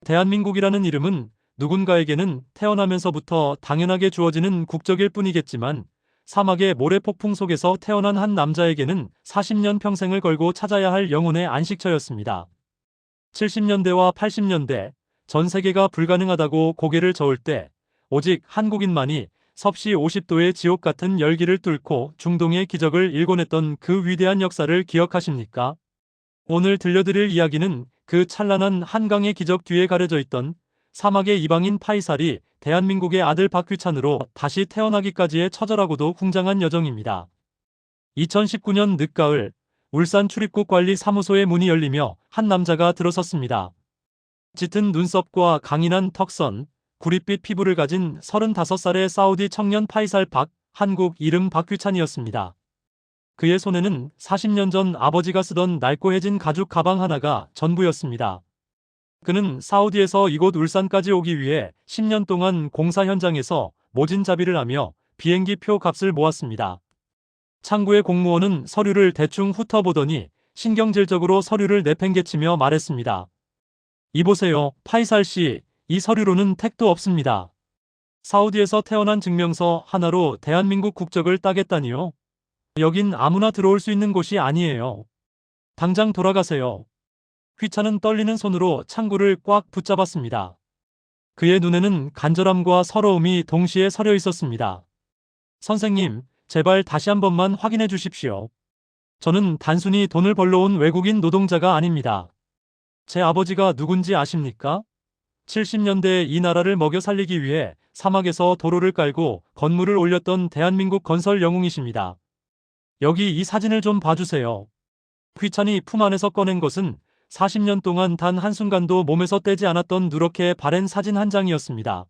대한민국이라는 이름은 누군가에게는 태어나면서부터 당연하게 주어지는 국적일 뿐이겠지만 사막의 모래폭풍 속에서 태어난 한 남자에게는 40년 평생을 걸고 찾아야 할 영혼의 안식처였습니다. 70년대와 80년대 전 세계가 불가능하다고 고개를 저을 때 오직 한국인만이 섭씨 50도의 지옥 같은 열기를 뚫고 중동의 기적을 일궈냈던 그 위대한 역사를 기억하십니까? 오늘 들려드릴 이야기는 그 찬란한 한강의 기적 뒤에 가려져 있던 사막의 이방인 파이살이 대한민국의 아들 박휘찬으로 다시 태어나기까지의 처절하고도 웅장한 여정입니다. 2019년 늦가을 울산 출입국 관리 사무소의 문이 열리며 한 남자가 들어섰습니다. 짙은 눈썹과 강인한 턱선, 구릿빛 피부를 가진 35살의 사우디 청년 파이살 한국 이름 박휘찬이었습니다. 그의 손에는 40년 전 아버지가 쓰던 낡고해진 가죽 가방 하나가 전부였습니다. 그는 사우디에서 이곳 울산까지 오기 위해 10년 동안 공사 현장에서 모진잡이를 하며 비행기 표 값을 모았습니다. 창구의 공무원은 서류를 대충 훑어보더니 신경질적으로 서류를 내팽개치며 말했습니다. 이보세요, 파이살 씨, 이 서류로는 택도 없습니다. 사우디에서 태어난 증명서 하나로 대한민국 국적을 따겠다니요? 여긴 아무나 들어올 수 있는 곳이 아니에요. 당장 돌아가세요. 휘찬은 떨리는 손으로 창구를 꽉 붙잡았습니다. 그의 눈에는 간절함과 서러움이 동시에 서려 있었습니다. 선생님, 제발 다시 한 번만 확인해 주십시오. 저는 단순히 돈을 벌러 온 외국인 노동자가 아닙니다. 제 아버지가 누군지 아십니까? 70년대에 이 나라를 먹여 살리기 위해 사막에서 도로를 깔고 건물을 올렸던 대한민국 건설 영웅이십니다. 여기 이 사진을 좀 봐주세요. 휘찬이 품 안에서 꺼낸 것은 40년 동안 단 한순간도 몸에서 떼지 않았던 누렇게 바랜 사진 한 장이었습니다.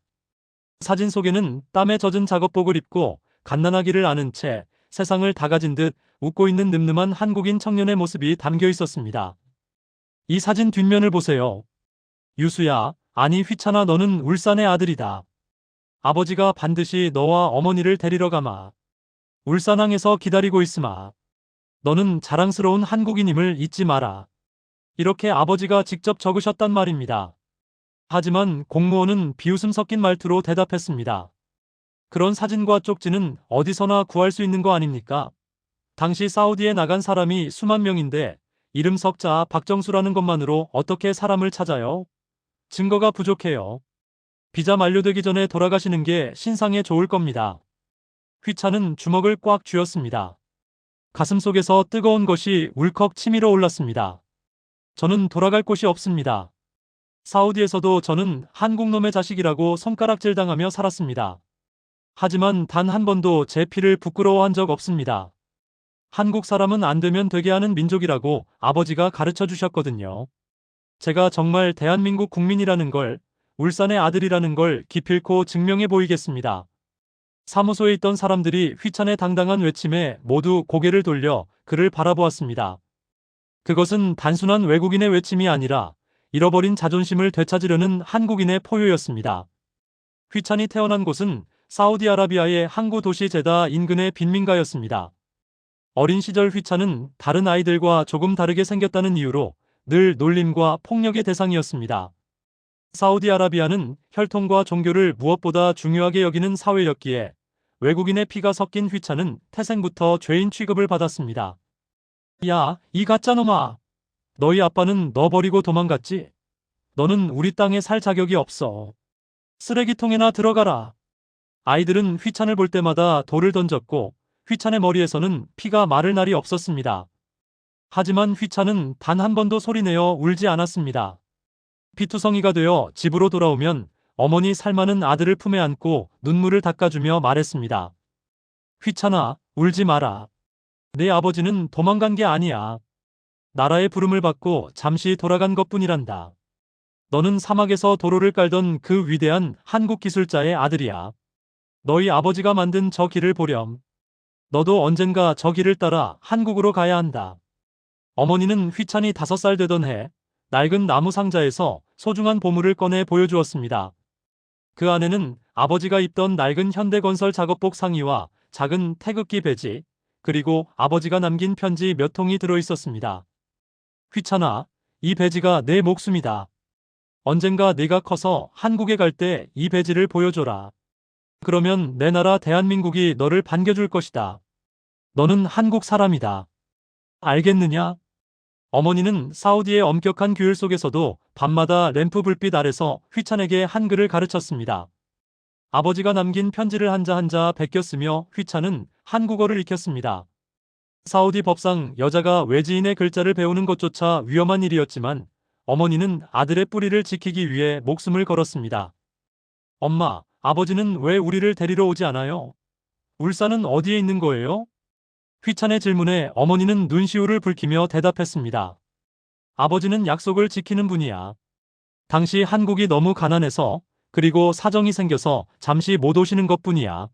사진 속에는 땀에 젖은 작업복을 입고 갓난아기를 안은 채 세상을 다 가진 듯 웃고 있는 늠름한 한국인 청년의 모습이 담겨 있었습니다. 이 사진 뒷면을 보세요. 유수야, 아니 휘찬아, 너는 울산의 아들이다. 아버지가 반드시 너와 어머니를 데리러 가마. 울산항에서 기다리고 있으마. 너는 자랑스러운 한국인임을 잊지 마라. 이렇게 아버지가 직접 적으셨단 말입니다. 하지만 공무원은 비웃음 섞인 말투로 대답했습니다. 그런 사진과 쪽지는 어디서나 구할 수 있는 거 아닙니까? 당시 사우디에 나간 사람이 수만 명인데 이름 석자 박정수라는 것만으로 어떻게 사람을 찾아요? 증거가 부족해요. 비자 만료되기 전에 돌아가시는 게 신상에 좋을 겁니다. 휘찬은 주먹을 꽉 쥐었습니다. 가슴속에서 뜨거운 것이 울컥 치밀어 올랐습니다. 저는 돌아갈 곳이 없습니다. 사우디에서도 저는 한국놈의 자식이라고 손가락질 당하며 살았습니다. 하지만 단 한 번도 제 피를 부끄러워한 적 없습니다. 한국 사람은 안 되면 되게 하는 민족이라고 아버지가 가르쳐 주셨거든요. 제가 정말 대한민국 국민이라는 걸, 울산의 아들이라는 걸 기필코 증명해 보이겠습니다. 사무소에 있던 사람들이 휘찬의 당당한 외침에 모두 고개를 돌려 그를 바라보았습니다. 그것은 단순한 외국인의 외침이 아니라 잃어버린 자존심을 되찾으려는 한국인의 포효였습니다. 휘찬이 태어난 곳은 사우디아라비아의 항구 도시 제다 인근의 빈민가였습니다. 어린 시절 휘찬은 다른 아이들과 조금 다르게 생겼다는 이유로 늘 놀림과 폭력의 대상이었습니다. 사우디아라비아는 혈통과 종교를 무엇보다 중요하게 여기는 사회였기에 외국인의 피가 섞인 휘찬은 태생부터 죄인 취급을 받았습니다. 야, 이 가짜놈아! 너희 아빠는 너 버리고 도망갔지? 너는 우리 땅에 살 자격이 없어. 쓰레기통에나 들어가라. 아이들은 휘찬을 볼 때마다 돌을 던졌고 휘찬의 머리에서는 피가 마를 날이 없었습니다. 하지만 휘찬은 단 한 번도 소리내어 울지 않았습니다. 피투성이가 되어 집으로 돌아오면 어머니 살많은 아들을 품에 안고 눈물을 닦아주며 말했습니다. 휘찬아, 울지 마라. 내 아버지는 도망간 게 아니야. 나라의 부름을 받고 잠시 돌아간 것뿐이란다. 너는 사막에서 도로를 깔던 그 위대한 한국 기술자의 아들이야. 너희 아버지가 만든 저 길을 보렴. 너도 언젠가 저 길을 따라 한국으로 가야 한다. 어머니는 휘찬이 5살 되던 해 낡은 나무 상자에서 소중한 보물을 꺼내 보여주었습니다. 그 안에는 아버지가 입던 낡은 현대건설 작업복 상의와 작은 태극기 배지, 그리고 아버지가 남긴 편지 몇 통이 들어있었습니다. 휘찬아, 이 배지가 내 목숨이다. 언젠가 네가 커서 한국에 갈 때 이 배지를 보여줘라. 그러면 내 나라 대한민국이 너를 반겨줄 것이다. 너는 한국 사람이다. 알겠느냐? 어머니는 사우디의 엄격한 규율 속에서도 밤마다 램프 불빛 아래서 휘찬에게 한글을 가르쳤습니다. 아버지가 남긴 편지를 한자 한자 베꼈으며 휘찬은 한국어를 익혔습니다. 사우디 법상 여자가 외지인의 글자를 배우는 것조차 위험한 일이었지만 어머니는 아들의 뿌리를 지키기 위해 목숨을 걸었습니다. 엄마, 아버지는 왜 우리를 데리러 오지 않아요? 울산은 어디에 있는 거예요? 휘찬의 질문에 어머니는 눈시울을 붉히며 대답했습니다. 아버지는 약속을 지키는 분이야. 당시 한국이 너무 가난해서 그리고 사정이 생겨서 잠시 못 오시는 것뿐이야.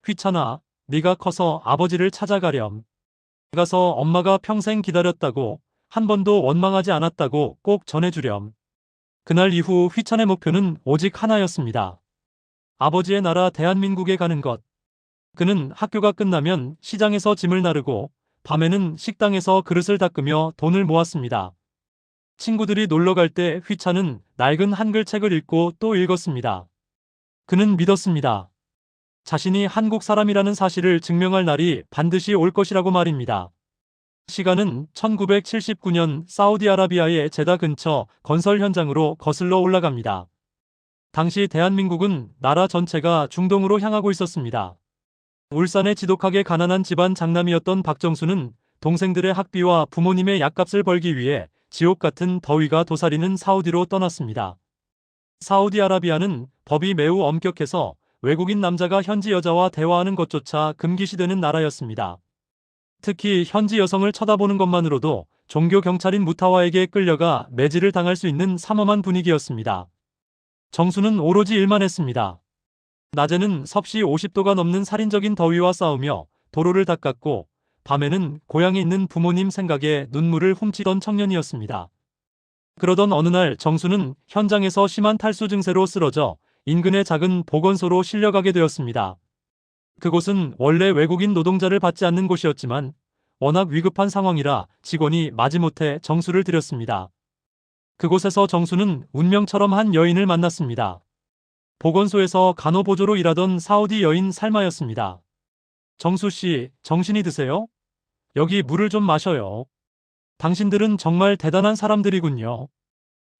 휘찬아, 네가 커서 아버지를 찾아가렴. 가서 엄마가 평생 기다렸다고 한 번도 원망하지 않았다고 꼭 전해주렴. 그날 이후 휘찬의 목표는 오직 하나였습니다. 아버지의 나라 대한민국에 가는 것. 그는 학교가 끝나면 시장에서 짐을 나르고 밤에는 식당에서 그릇을 닦으며 돈을 모았습니다. 친구들이 놀러 갈 때 휘찬은 낡은 한글 책을 읽고 또 읽었습니다. 그는 믿었습니다. 자신이 한국 사람이라는 사실을 증명할 날이 반드시 올 것이라고 말입니다. 시간은 1979년 사우디아라비아의 제다 근처 건설 현장으로 거슬러 올라갑니다. 당시 대한민국은 나라 전체가 중동으로 향하고 있었습니다. 울산의 지독하게 가난한 집안 장남이었던 박정수는 동생들의 학비와 부모님의 약값을 벌기 위해 지옥 같은 더위가 도사리는 사우디로 떠났습니다. 사우디아라비아는 법이 매우 엄격해서 외국인 남자가 현지 여자와 대화하는 것조차 금기시되는 나라였습니다. 특히 현지 여성을 쳐다보는 것만으로도 종교 경찰인 무타와에게 끌려가 매질을 당할 수 있는 삼엄한 분위기였습니다. 정수는 오로지 일만 했습니다. 낮에는 섭씨 50도가 넘는 살인적인 더위와 싸우며 도로를 닦았고 밤에는 고향에 있는 부모님 생각에 눈물을 훔치던 청년이었습니다. 그러던 어느 날 정수는 현장에서 심한 탈수 증세로 쓰러져 인근의 작은 보건소로 실려가게 되었습니다. 그곳은 원래 외국인 노동자를 받지 않는 곳이었지만 워낙 위급한 상황이라 직원이 마지못해 정수를 들였습니다. 그곳에서 정수는 운명처럼 한 여인을 만났습니다. 보건소에서 간호보조로 일하던 사우디 여인 살마였습니다. 정수 씨, 정신이 드세요? 여기 물을 좀 마셔요. 당신들은 정말 대단한 사람들이군요.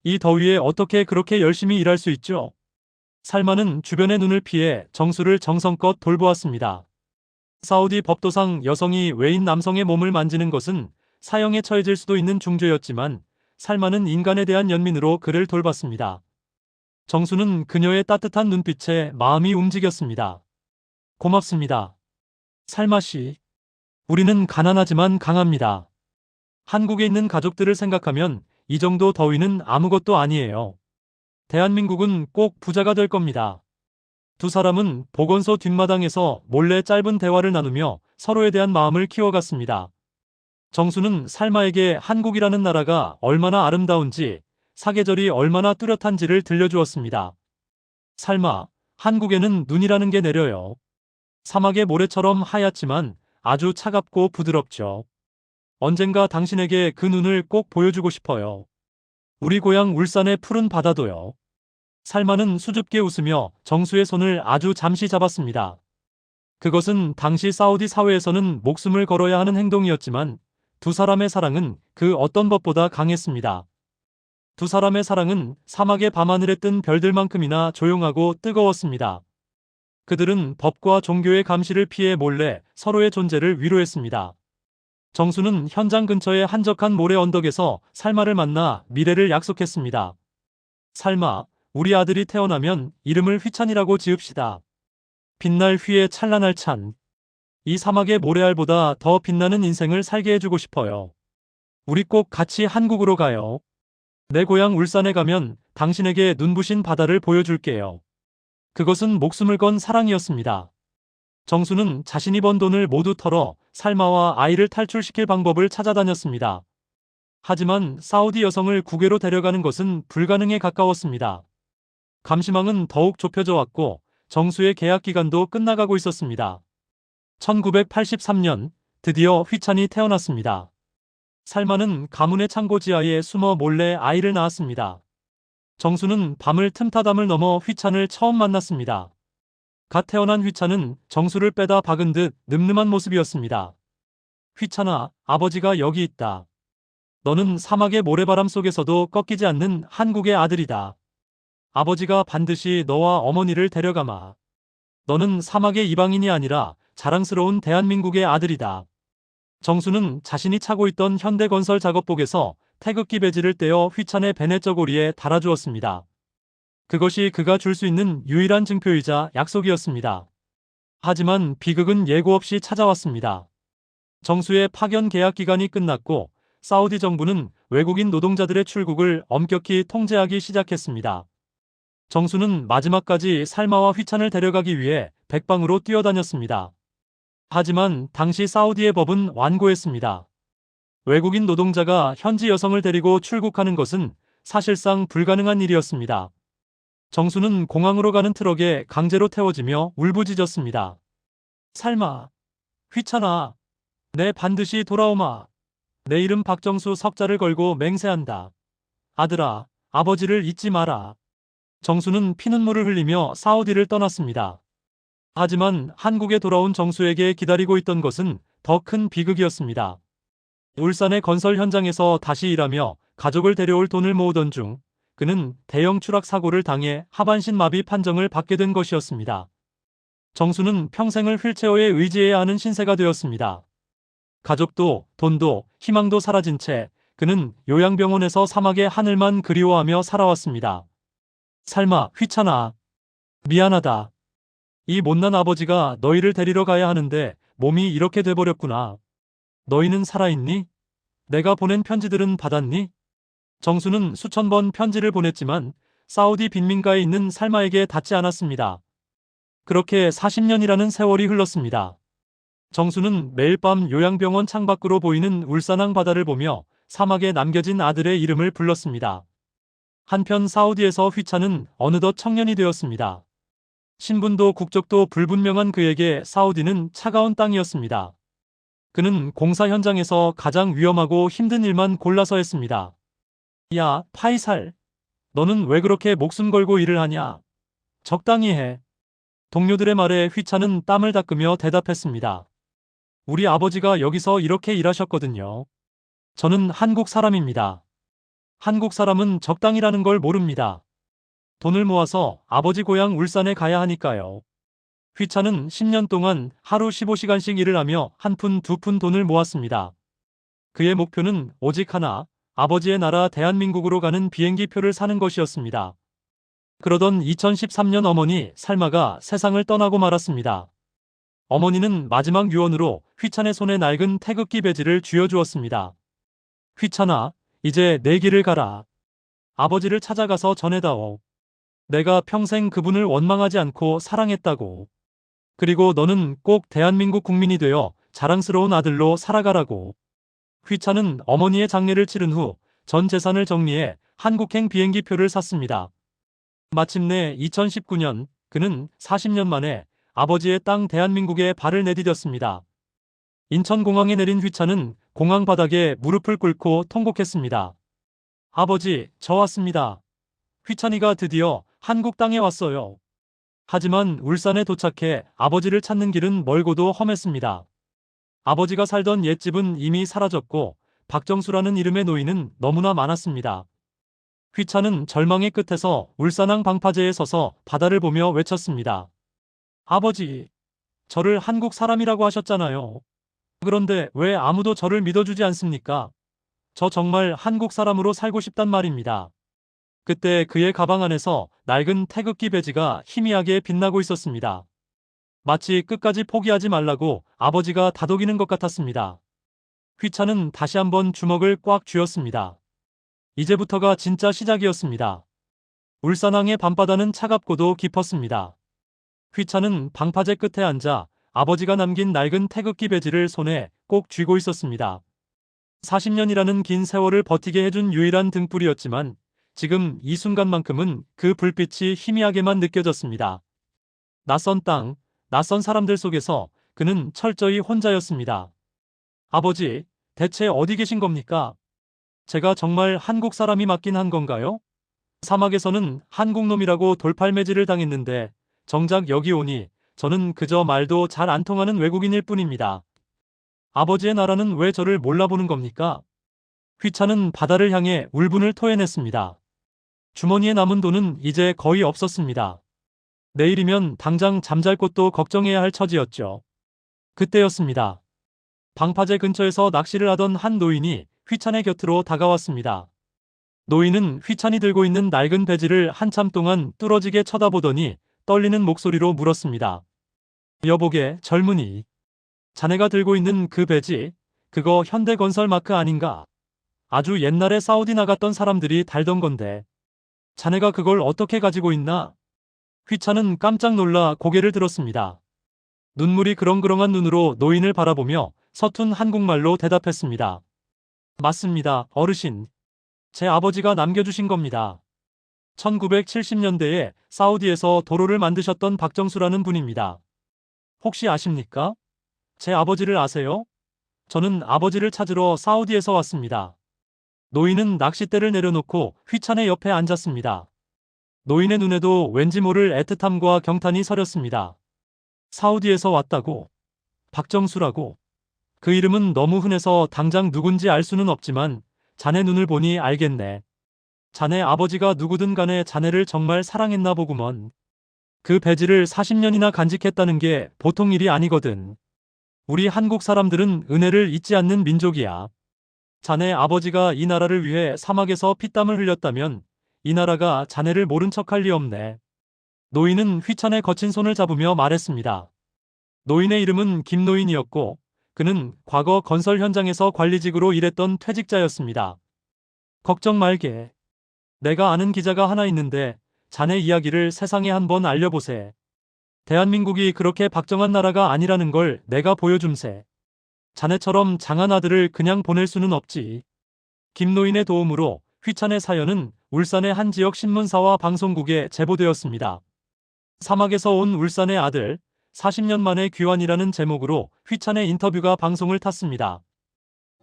이 더위에 어떻게 그렇게 열심히 일할 수 있죠? 살마는 주변의 눈을 피해 정수를 정성껏 돌보았습니다. 사우디 법도상 여성이 외인 남성의 몸을 만지는 것은 사형에 처해질 수도 있는 중죄였지만 살마는 인간에 대한 연민으로 그를 돌봤습니다. 정수는 그녀의 따뜻한 눈빛에 마음이 움직였습니다. 고맙습니다. 살마 씨. 우리는 가난하지만 강합니다. 한국에 있는 가족들을 생각하면 이 정도 더위는 아무것도 아니에요. 대한민국은 꼭 부자가 될 겁니다. 두 사람은 보건소 뒷마당에서 몰래 짧은 대화를 나누며 서로에 대한 마음을 키워갔습니다. 정수는 살마에게 한국이라는 나라가 얼마나 아름다운지, 사계절이 얼마나 뚜렷한지를 들려주었습니다. 살마, 한국에는 눈이라는 게 내려요. 사막의 모래처럼 하얗지만 아주 차갑고 부드럽죠. 언젠가 당신에게 그 눈을 꼭 보여주고 싶어요. 우리 고향 울산의 푸른 바다도요. 살마는 수줍게 웃으며 정수의 손을 아주 잠시 잡았습니다. 그것은 당시 사우디 사회에서는 목숨을 걸어야 하는 행동이었지만 두 사람의 사랑은 그 어떤 법보다 강했습니다. 두 사람의 사랑은 사막의 밤하늘에 뜬 별들만큼이나 조용하고 뜨거웠습니다. 그들은 법과 종교의 감시를 피해 몰래 서로의 존재를 위로했습니다. 정수는 현장 근처의 한적한 모래 언덕에서 살마를 만나 미래를 약속했습니다. 살마, 우리 아들이 태어나면 이름을 휘찬이라고 지읍시다. 빛날 휘에 찬란할 찬. 이 사막의 모래알보다 더 빛나는 인생을 살게 해주고 싶어요. 우리 꼭 같이 한국으로 가요. 내 고향 울산에 가면 당신에게 눈부신 바다를 보여줄게요. 그것은 목숨을 건 사랑이었습니다. 정수는 자신이 번 돈을 모두 털어 살마와 아이를 탈출시킬 방법을 찾아다녔습니다. 하지만 사우디 여성을 국외로 데려가는 것은 불가능에 가까웠습니다. 감시망은 더욱 좁혀져 왔고 정수의 계약 기간도 끝나가고 있었습니다. 1983년 드디어 휘찬이 태어났습니다. 살마는 가문의 창고 지하에 숨어 몰래 아이를 낳았습니다. 정수는 밤을 틈타 담을 넘어 휘찬을 처음 만났습니다. 갓 태어난 휘찬은 정수를 빼다 박은 듯 늠름한 모습이었습니다. 휘찬아, 아버지가 여기 있다. 너는 사막의 모래바람 속에서도 꺾이지 않는 한국의 아들이다. 아버지가 반드시 너와 어머니를 데려가마. 너는 사막의 이방인이 아니라 자랑스러운 대한민국의 아들이다. 정수는 자신이 차고 있던 현대건설 작업복에서 태극기 배지를 떼어 휘찬의 베네 저고리에 달아주었습니다. 그것이 그가 줄 수 있는 유일한 증표이자 약속이었습니다. 하지만 비극은 예고 없이 찾아왔습니다. 정수의 파견 계약 기간이 끝났고 사우디 정부는 외국인 노동자들의 출국을 엄격히 통제하기 시작했습니다. 정수는 마지막까지 살마와 휘찬을 데려가기 위해 백방으로 뛰어다녔습니다. 하지만 당시 사우디의 법은 완고했습니다. 외국인 노동자가 현지 여성을 데리고 출국하는 것은 사실상 불가능한 일이었습니다. 정수는 공항으로 가는 트럭에 강제로 태워지며 울부짖었습니다. 살마, 휘찬아, 내 반드시 돌아오마. 내 이름 박정수 석자를 걸고 맹세한다. 아들아, 아버지를 잊지 마라. 정수는 피눈물을 흘리며 사우디를 떠났습니다. 하지만 한국에 돌아온 정수에게 기다리고 있던 것은 더 큰 비극이었습니다. 울산의 건설 현장에서 다시 일하며 가족을 데려올 돈을 모으던 중 그는 대형 추락 사고를 당해 하반신 마비 판정을 받게 된 것이었습니다. 정수는 평생을 휠체어에 의지해야 하는 신세가 되었습니다. 가족도 돈도 희망도 사라진 채 그는 요양병원에서 사막의 하늘만 그리워하며 살아왔습니다. 살마, 휘찬아. 미안하다. 이 못난 아버지가 너희를 데리러 가야 하는데 몸이 이렇게 돼버렸구나. 너희는 살아있니? 내가 보낸 편지들은 받았니? 정수는 수천 번 편지를 보냈지만 사우디 빈민가에 있는 살마에게 닿지 않았습니다. 그렇게 40년이라는 세월이 흘렀습니다. 정수는 매일 밤 요양병원 창밖으로 보이는 울산항 바다를 보며 사막에 남겨진 아들의 이름을 불렀습니다. 한편 사우디에서 휘찬은 어느덧 청년이 되었습니다. 신분도 국적도 불분명한 그에게 사우디는 차가운 땅이었습니다. 그는 공사 현장에서 가장 위험하고 힘든 일만 골라서 했습니다. 야, 파이살. 너는 왜 그렇게 목숨 걸고 일을 하냐? 적당히 해. 동료들의 말에 휘찬은 땀을 닦으며 대답했습니다. 우리 아버지가 여기서 이렇게 일하셨거든요. 저는 한국 사람입니다. 한국 사람은 적당이라는 걸 모릅니다. 돈을 모아서 아버지 고향 울산에 가야 하니까요. 휘찬은 10년 동안 하루 15시간씩 일을 하며 한 푼 두 푼 돈을 모았습니다. 그의 목표는 오직 하나, 아버지의 나라 대한민국으로 가는 비행기 표를 사는 것이었습니다. 그러던 2013년 어머니 살마가 세상을 떠나고 말았습니다. 어머니는 마지막 유언으로 휘찬의 손에 낡은 태극기 배지를 쥐어주었습니다. 휘찬아, 이제 내 길을 가라. 아버지를 찾아가서 전해다오. 내가 평생 그분을 원망하지 않고 사랑했다고. 그리고 너는 꼭 대한민국 국민이 되어 자랑스러운 아들로 살아가라고. 휘찬은 어머니의 장례를 치른 후 전 재산을 정리해 한국행 비행기 표를 샀습니다. 마침내 2019년 그는 40년 만에 아버지의 땅 대한민국에 발을 내디뎠습니다. 인천공항에 내린 휘찬은 공항 바닥에 무릎을 꿇고 통곡했습니다. 아버지, 저 왔습니다. 휘찬이가 드디어 한국 땅에 왔어요. 하지만 울산에 도착해 아버지를 찾는 길은 멀고도 험했습니다. 아버지가 살던 옛집은 이미 사라졌고 박정수라는 이름의 노인은 너무나 많았습니다. 휘찬은 절망의 끝에서 울산항 방파제에 서서 바다를 보며 외쳤습니다. 아버지, 저를 한국 사람이라고 하셨잖아요. 그런데 왜 아무도 저를 믿어주지 않습니까? 저 정말 한국 사람으로 살고 싶단 말입니다. 그때 그의 가방 안에서 낡은 태극기 배지가 희미하게 빛나고 있었습니다. 마치 끝까지 포기하지 말라고 아버지가 다독이는 것 같았습니다. 휘찬은 다시 한번 주먹을 꽉 쥐었습니다. 이제부터가 진짜 시작이었습니다. 울산항의 밤바다는 차갑고도 깊었습니다. 휘찬은 방파제 끝에 앉아 아버지가 남긴 낡은 태극기 배지를 손에 꼭 쥐고 있었습니다. 40년이라는 긴 세월을 버티게 해준 유일한 등불이었지만 지금 이 순간만큼은 그 불빛이 희미하게만 느껴졌습니다. 낯선 땅, 낯선 사람들 속에서 그는 철저히 혼자였습니다. 아버지, 대체 어디 계신 겁니까? 제가 정말 한국 사람이 맞긴 한 건가요? 사막에서는 한국놈이라고 돌팔매질을 당했는데 정작 여기 오니 저는 그저 말도 잘 안 통하는 외국인일 뿐입니다. 아버지의 나라는 왜 저를 몰라보는 겁니까? 휘차는 바다를 향해 울분을 토해냈습니다. 주머니에 남은 돈은 이제 거의 없었습니다. 내일이면 당장 잠잘 곳도 걱정해야 할 처지였죠. 그때였습니다. 방파제 근처에서 낚시를 하던 한 노인이 휘찬의 곁으로 다가왔습니다. 노인은 휘찬이 들고 있는 낡은 배지를 한참 동안 뚫어지게 쳐다보더니 떨리는 목소리로 물었습니다. 여보게, 젊은이. 자네가 들고 있는 그 배지, 그거 현대건설 마크 아닌가? 아주 옛날에 사우디 나갔던 사람들이 달던 건데. 자네가 그걸 어떻게 가지고 있나? 휘찬은 깜짝 놀라 고개를 들었습니다. 눈물이 그렁그렁한 눈으로 노인을 바라보며 서툰 한국말로 대답했습니다. 맞습니다, 어르신. 제 아버지가 남겨주신 겁니다. 1970년대에 사우디에서 도로를 만드셨던 박정수라는 분입니다. 혹시 아십니까? 제 아버지를 아세요? 저는 아버지를 찾으러 사우디에서 왔습니다. 노인은 낚싯대를 내려놓고 휘찬의 옆에 앉았습니다. 노인의 눈에도 왠지 모를 애틋함과 경탄이 서렸습니다. 사우디에서 왔다고? 박정수라고? 그 이름은 너무 흔해서 당장 누군지 알 수는 없지만 자네 눈을 보니 알겠네. 자네 아버지가 누구든 간에 자네를 정말 사랑했나 보구먼. 그 배지를 40년이나 간직했다는 게 보통 일이 아니거든. 우리 한국 사람들은 은혜를 잊지 않는 민족이야. 자네 아버지가 이 나라를 위해 사막에서 피땀을 흘렸다면 이 나라가 자네를 모른 척할 리 없네. 노인은 휘찬의 거친 손을 잡으며 말했습니다. 노인의 이름은 김노인이었고 그는 과거 건설 현장에서 관리직으로 일했던 퇴직자였습니다. 걱정 말게. 내가 아는 기자가 하나 있는데 자네 이야기를 세상에 한번 알려보세. 대한민국이 그렇게 박정한 나라가 아니라는 걸 내가 보여줌세. 자네처럼 장한 아들을 그냥 보낼 수는 없지. 김노인의 도움으로 휘찬의 사연은 울산의 한 지역 신문사와 방송국에 제보되었습니다. 사막에서 온 울산의 아들, 40년 만에 귀환이라는 제목으로 휘찬의 인터뷰가 방송을 탔습니다.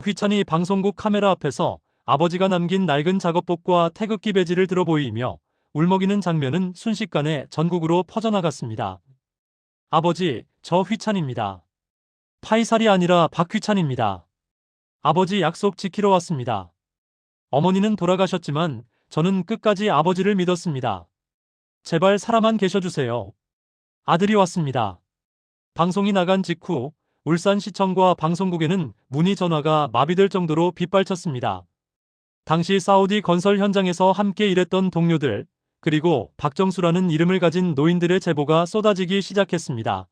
휘찬이 방송국 카메라 앞에서 아버지가 남긴 낡은 작업복과 태극기 배지를 들어 보이며 울먹이는 장면은 순식간에 전국으로 퍼져나갔습니다. 아버지, 저 휘찬입니다. 파이살이 아니라 박휘찬입니다. 아버지 약속 지키러 왔습니다. 어머니는 돌아가셨지만 저는 끝까지 아버지를 믿었습니다. 제발 살아만 계셔주세요. 아들이 왔습니다. 방송이 나간 직후 울산시청과 방송국에는 문의 전화가 마비될 정도로 빗발쳤습니다. 당시 사우디 건설 현장에서 함께 일했던 동료들, 그리고 박정수라는 이름을 가진 노인들의 제보가 쏟아지기 시작했습니다.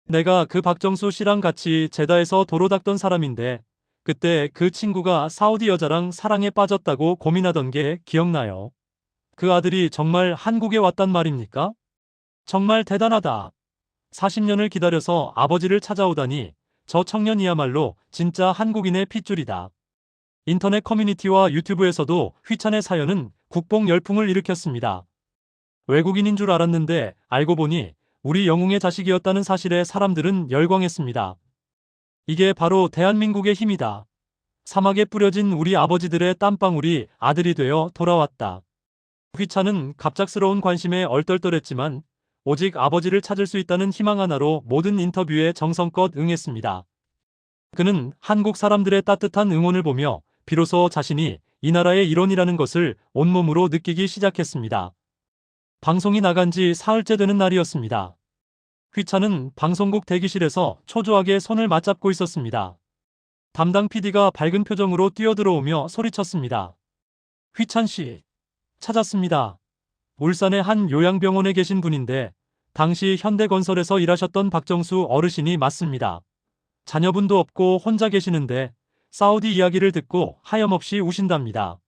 내가 그 박정수 씨랑 같이 제다에서 도로 닦던 사람인데 그때 그 친구가 사우디 여자랑 사랑에 빠졌다고 고민하던 게 기억나요. 그 아들이 정말 한국에 왔단 말입니까? 정말 대단하다. 40년을 기다려서 아버지를 찾아오다니 저 청년이야말로 진짜 한국인의 핏줄이다. 인터넷 커뮤니티와 유튜브에서도 휘찬의 사연은 국뽕 열풍을 일으켰습니다. 외국인인 줄 알았는데 알고 보니 우리 영웅의 자식이었다는 사실에 사람들은 열광했습니다. 이게 바로 대한민국의 힘이다. 사막에 뿌려진 우리 아버지들의 땀방울이 아들이 되어 돌아왔다. 휘찬은 갑작스러운 관심에 얼떨떨했지만 오직 아버지를 찾을 수 있다는 희망 하나로 모든 인터뷰에 정성껏 응했습니다. 그는 한국 사람들의 따뜻한 응원을 보며 비로소 자신이 이 나라의 일원이라는 것을 온몸으로 느끼기 시작했습니다. 방송이 나간 지 사흘째 되는 날이었습니다. 휘찬은 방송국 대기실에서 초조하게 손을 맞잡고 있었습니다. 담당 PD가 밝은 표정으로 뛰어들어오며 소리쳤습니다. 휘찬 씨, 찾았습니다. 울산의 한 요양병원에 계신 분인데 당시 현대건설에서 일하셨던 박정수 어르신이 맞습니다. 자녀분도 없고 혼자 계시는데 사우디 이야기를 듣고 하염없이 우신답니다.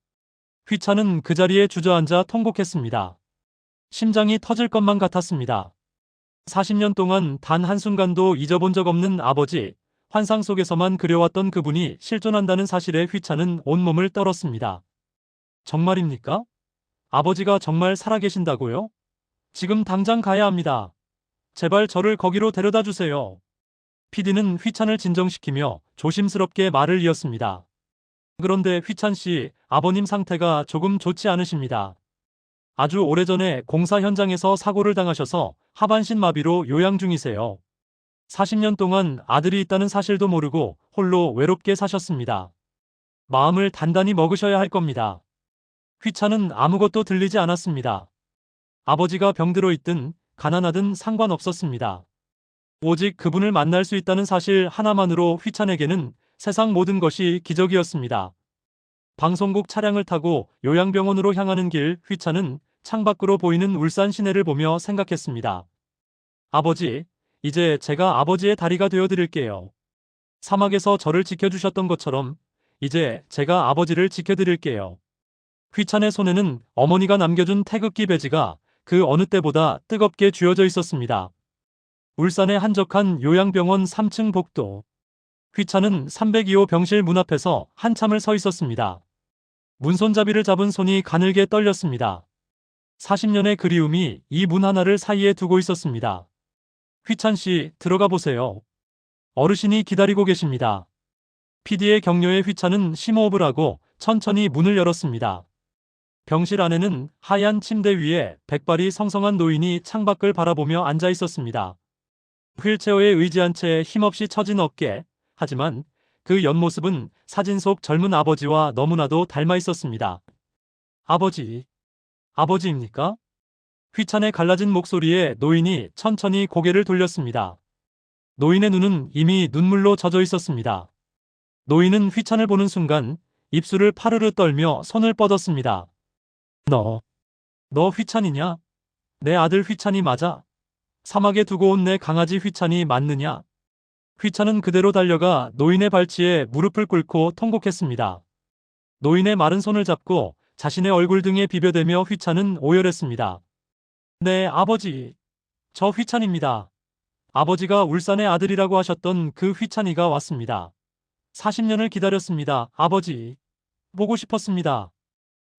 휘찬은 그 자리에 주저앉아 통곡했습니다. 심장이 터질 것만 같았습니다. 40년 동안 단 한순간도 잊어본 적 없는 아버지, 환상 속에서만 그려왔던 그분이 실존한다는 사실에 휘찬은 온몸을 떨었습니다. 정말입니까? 아버지가 정말 살아계신다고요? 지금 당장 가야 합니다. 제발 저를 거기로 데려다 주세요. PD는 휘찬을 진정시키며 조심스럽게 말을 이었습니다. 그런데 휘찬 씨, 아버님 상태가 조금 좋지 않으십니다. 아주 오래전에 공사 현장에서 사고를 당하셔서 하반신 마비로 요양 중이세요. 40년 동안 아들이 있다는 사실도 모르고 홀로 외롭게 사셨습니다. 마음을 단단히 먹으셔야 할 겁니다. 휘차는 아무것도 들리지 않았습니다. 아버지가 병들어 있든 가난하든 상관없었습니다. 오직 그분을 만날 수 있다는 사실 하나만으로 휘찬에게는 세상 모든 것이 기적이었습니다. 방송국 차량을 타고 요양병원으로 향하는 길, 휘찬은 창밖으로 보이는 울산 시내를 보며 생각했습니다. 아버지, 이제 제가 아버지의 다리가 되어 드릴게요. 사막에서 저를 지켜주셨던 것처럼 이제 제가 아버지를 지켜드릴게요. 휘찬의 손에는 어머니가 남겨준 태극기 배지가 그 어느 때보다 뜨겁게 쥐어져 있었습니다. 울산의 한적한 요양병원 3층 복도. 휘찬은 302호 병실 문 앞에서 한참을 서 있었습니다. 문손잡이를 잡은 손이 가늘게 떨렸습니다. 40년의 그리움이 이 문 하나를 사이에 두고 있었습니다. 휘찬 씨, 들어가 보세요. 어르신이 기다리고 계십니다. PD의 격려에 휘찬은 심호흡을 하고 천천히 문을 열었습니다. 병실 안에는 하얀 침대 위에 백발이 성성한 노인이 창밖을 바라보며 앉아 있었습니다. 휠체어에 의지한 채 힘없이 처진 어깨, 하지만 그 옆모습은 사진 속 젊은 아버지와 너무나도 닮아 있었습니다. 아버지, 아버지입니까? 휘찬의 갈라진 목소리에 노인이 천천히 고개를 돌렸습니다. 노인의 눈은 이미 눈물로 젖어 있었습니다. 노인은 휘찬을 보는 순간 입술을 파르르 떨며 손을 뻗었습니다. 너 휘찬이냐? 내 아들 휘찬이 맞아? 사막에 두고 온 내 강아지 휘찬이 맞느냐? 휘찬은 그대로 달려가 노인의 발치에 무릎을 꿇고 통곡했습니다. 노인의 마른 손을 잡고 자신의 얼굴 등에 비벼대며 휘찬은 오열했습니다. 네, 아버지. 저 휘찬입니다. 아버지가 울산의 아들이라고 하셨던 그 휘찬이가 왔습니다. 40년을 기다렸습니다. 아버지. 보고 싶었습니다.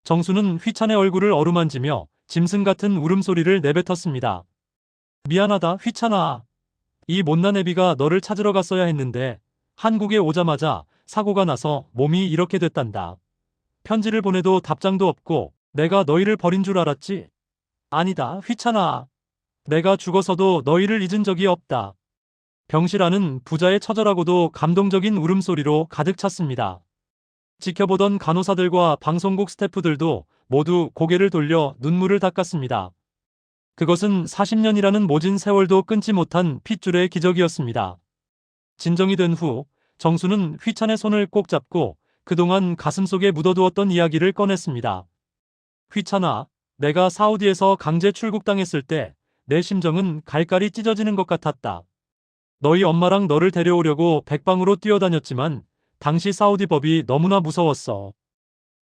정수는 휘찬의 얼굴을 어루만지며 짐승 같은 울음소리를 내뱉었습니다. 미안하다, 휘찬아. 이 못난 애비가 너를 찾으러 갔어야 했는데 한국에 오자마자 사고가 나서 몸이 이렇게 됐단다. 편지를 보내도 답장도 없고 내가 너희를 버린 줄 알았지? 아니다, 휘찬아. 내가 죽어서도 너희를 잊은 적이 없다. 병실 안은 부자의 처절하고도 감동적인 울음소리로 가득 찼습니다. 지켜보던 간호사들과 방송국 스태프들도 모두 고개를 돌려 눈물을 닦았습니다. 그것은 40년이라는 모진 세월도 끊지 못한 핏줄의 기적이었습니다. 진정이 된 후 정수는 휘찬의 손을 꼭 잡고 그동안 가슴속에 묻어두었던 이야기를 꺼냈습니다. 휘찬아, 내가 사우디에서 강제 출국당했을 때 내 심정은 갈갈이 찢어지는 것 같았다. 너희 엄마랑 너를 데려오려고 백방으로 뛰어다녔지만 당시 사우디 법이 너무나 무서웠어.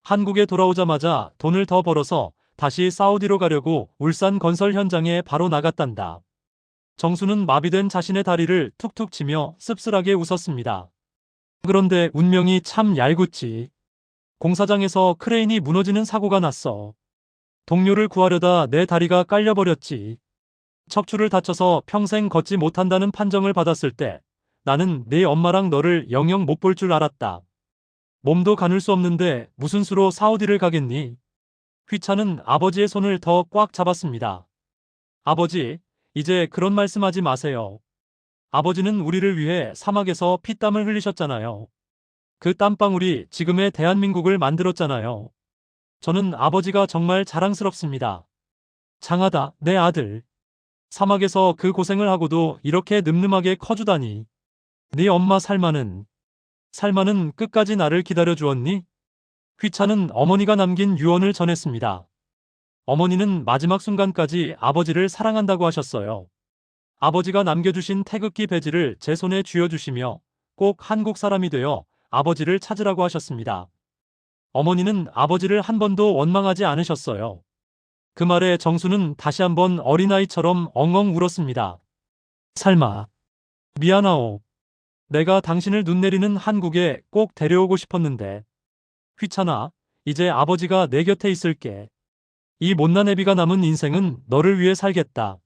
한국에 돌아오자마자 돈을 더 벌어서 다시 사우디로 가려고 울산 건설 현장에 바로 나갔단다. 정수는 마비된 자신의 다리를 툭툭 치며 씁쓸하게 웃었습니다. 그런데 운명이 참 얄궂지. 공사장에서 크레인이 무너지는 사고가 났어. 동료를 구하려다 내 다리가 깔려버렸지. 척추를 다쳐서 평생 걷지 못한다는 판정을 받았을 때 나는 네 엄마랑 너를 영영 못 볼 줄 알았다. 몸도 가눌 수 없는데 무슨 수로 사우디를 가겠니? 휘찬은 아버지의 손을 더 꽉 잡았습니다. 아버지, 이제 그런 말씀하지 마세요. 아버지는 우리를 위해 사막에서 피땀을 흘리셨잖아요. 그 땀방울이 지금의 대한민국을 만들었잖아요. 저는 아버지가 정말 자랑스럽습니다. 장하다, 내 아들. 사막에서 그 고생을 하고도 이렇게 늠름하게 커주다니. 네 엄마 살마는 끝까지 나를 기다려주었니? 휘찬은 어머니가 남긴 유언을 전했습니다. 어머니는 마지막 순간까지 아버지를 사랑한다고 하셨어요. 아버지가 남겨주신 태극기 배지를 제 손에 쥐어주시며 꼭 한국 사람이 되어 아버지를 찾으라고 하셨습니다. 어머니는 아버지를 한 번도 원망하지 않으셨어요. 그 말에 정수는 다시 한번 어린아이처럼 엉엉 울었습니다. 살마, 미안하오. 내가 당신을 눈 내리는 한국에 꼭 데려오고 싶었는데. 휘찬아, 이제 아버지가 내 곁에 있을게. 이 못난 애비가 남은 인생은 너를 위해 살겠다.